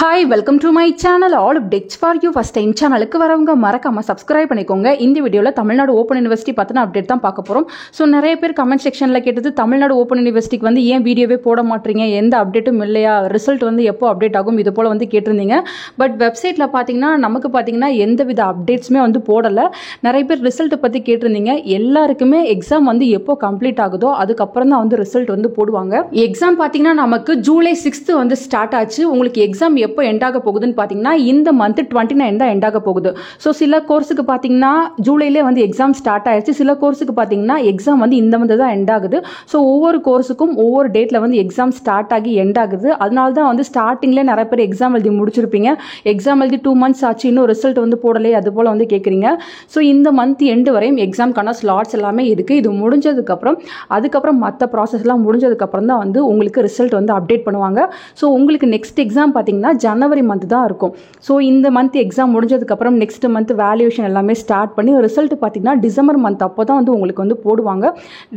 Hi, welcome to my channel. All updates for you. First time channel க்கு வரவங்க மறக்காம subscribe பண்ணிக்கோங்க. இந்த வீடியோல தமிழ்நாடு ஓபன் யுனிவர்சிட்டி பத்தின அப்டேட் தான் பார்க்க போறோம். சோ நிறைய பேர் கமெண்ட் செக்ஷன்ல கேட்டது தமிழ்நாடு ஓபன் யுனிவர்சிட்டிக்கு வந்து ஏன் வீடியோவே போட மாட்டீங்க? எந்த அப்டேட்டும் இல்லையா? ரிசல்ட் வந்து எப்போ அப்டேட் ஆகும்? இது போல வந்து கேட்டிருந்தீங்க. பட் வெப்சைட்ல பாத்தீங்கன்னா நமக்கு பாத்தீங்கன்னா எந்தவித அப்டேட்ஸ்மே வந்து போடல. நிறைய பேர் ரிசல்ட் பத்தி கேட்டிருந்தீங்க. எல்லாருக்குமே எக்ஸாம் வந்து எப்போ கம்ப்ளீட் ஆகுதோ அதுக்கு அப்புறம் தான் வந்து ரிசல்ட் வந்து போடுவாங்க. எக்ஸாம் பாத்தீங்கன்னா நமக்கு ஜூலை 6th வந்து ஸ்டார்ட் ஆச்சு. உங்களுக்கு எக்ஸாம் எப்போ எண்ட் ஆக போகுதுன்னு பாத்தீங்கன்னா இந்த மந்த் 29 தான் எண்ட் ஆக போகுது. ஸோ சில கோர்ஸுக்கு பாத்தீங்கன்னா ஜூலைலே வந்து எக்ஸாம் ஸ்டார்ட் ஆயிடுச்சு. சில கோர்ஸுக்கு பாத்தீங்கன்னா எக்ஸாம் வந்து இந்த மந்த் தான் எண்ட் ஆகுது. ஸோ ஒவ்வொரு கோர்ஸுக்கும் ஒவ்வொரு டேட்ல வந்து எக்ஸாம் ஸ்டார்ட் ஆகி எண்ட் ஆகுது. அதனால தான் வந்து ஸ்டார்டிங்ல நிறைய பேர் எக்ஸாம் எழுதி முடிச்சிருப்பீங்க. எக்ஸாம் எழுதி 2 months ஆச்சு, இன்னும் ரிசல்ட் வந்து போடலே, அது போல வந்து கேட்குறீங்க. ஸோ இந்த மந்த் எண்டு வரையும் எக்ஸாம்க்கான ஸ்லாட்ஸ் எல்லாமே இருக்கு. இது முடிஞ்சதுக்கப்புறம் அதுக்கப்புறம் மற்ற ப்ராசஸ்லாம் முடிஞ்சதுக்கப்புறம் தான் வந்து உங்களுக்கு ரிசல்ட் வந்து அப்டேட் பண்ணுவாங்க. ஸோ உங்களுக்கு நெக்ஸ்ட் எக்ஸாம் பார்த்தீங்கன்னா ஜனவரி மந்த் தான் இருக்கும். ஸோ இந்த மந்த் எக்ஸாம் முடிஞ்சதுக்கப்புறம் நெக்ஸ்ட் மந்த் வேல்யூஷன் எல்லாமே ஸ்டார்ட் பண்ணி ரிசல்ட் பார்த்தீங்கன்னா டிசம்பர் மந்த் அப்போ தான் வந்து உங்களுக்கு வந்து போடுவாங்க.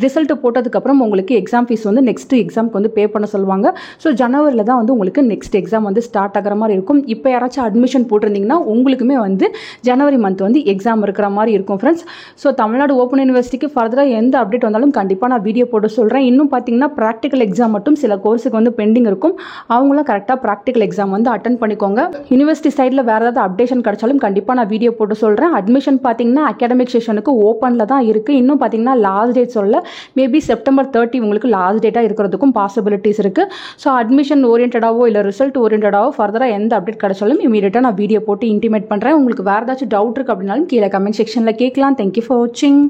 ரிசல்ட் போட்டதுக்கப்புறம் உங்களுக்கு எக்ஸாம் ஃபீஸ் வந்து நெக்ஸ்ட் எக்ஸாம்க்கு வந்து பே பண்ண சொல்லுவாங்க. ஸோ ஜனவரியில் தான் வந்து உங்களுக்கு நெக்ஸ்ட் எக்ஸாம் வந்து ஸ்டார்ட் ஆகிற மாதிரி இருக்கும். இப்போ யாராச்சும் அட்மிஷன் போட்டிருந்தீங்கன்னா உங்களுக்குமே வந்து ஜனவரி மந்த் வந்து எக்ஸாம் இருக்கிற மாதிரி இருக்கும் ஃப்ரெண்ட்ஸ். ஸோ தமிழ்நாடு ஓப்பன் யூனிவர்சிட்டிக்கு ஃபர்தராக எந்த அப்டேட் வந்தாலும் கண்டிப்பாக நான் வீடியோ போட்டு சொல்கிறேன். இன்னும் பார்த்தீங்கன்னா ப்ராக்டிக்கல் எக்ஸாம் மட்டும் சில கோர்ஸுக்கு வந்து பெண்டிங் இருக்கும். அவங்களும் கரெக்டாக ப்ராக்டிக்கல் எக்ஸாம் வந்து அட்டன் பண்ணிக்கோங்க. யூனிவர்சிட்டி சைடில் வேறு ஏதாவது அப்டேஷன் கிடைச்சாலும் கண்டிப்பாக நான் வீடியோ போட்டு சொல்கிறேன். அட்மிஷன் பார்த்தீங்கன்னா அகாடமிக் செஷனுக்கு ஓப்பனில் தான் இருக்குது. இன்னும் பார்த்தீங்கன்னா லாஸ்ட் டேட் சொல்ல மேபி செப்டம்பர் 30 உங்களுக்கு லாஸ்ட் டேட்டாக இருக்கிறதுக்கும் பாசிபிலிட்டிஸ் இருக்குது. ஸோ அட்மிஷன் ஓரியன்டாவோ இல்லை ரிசல்ட் ஓரியன்டாவோ ஃபர்தராக எந்த அப்டேட் கிடைச்சாலும் இமீடியட்டாக நான் வீடியோ போட்டு இன்டிமேட் பண்ணுறேன். உங்களுக்கு வேறு ஏதாச்சும் டவுட் இருக்குது அப்படின்னாலும் கீழே கமெண்ட் செக்ஷனில் கேட்கலாம். தேங்க்யூ ஃபார் வாட்சிங்.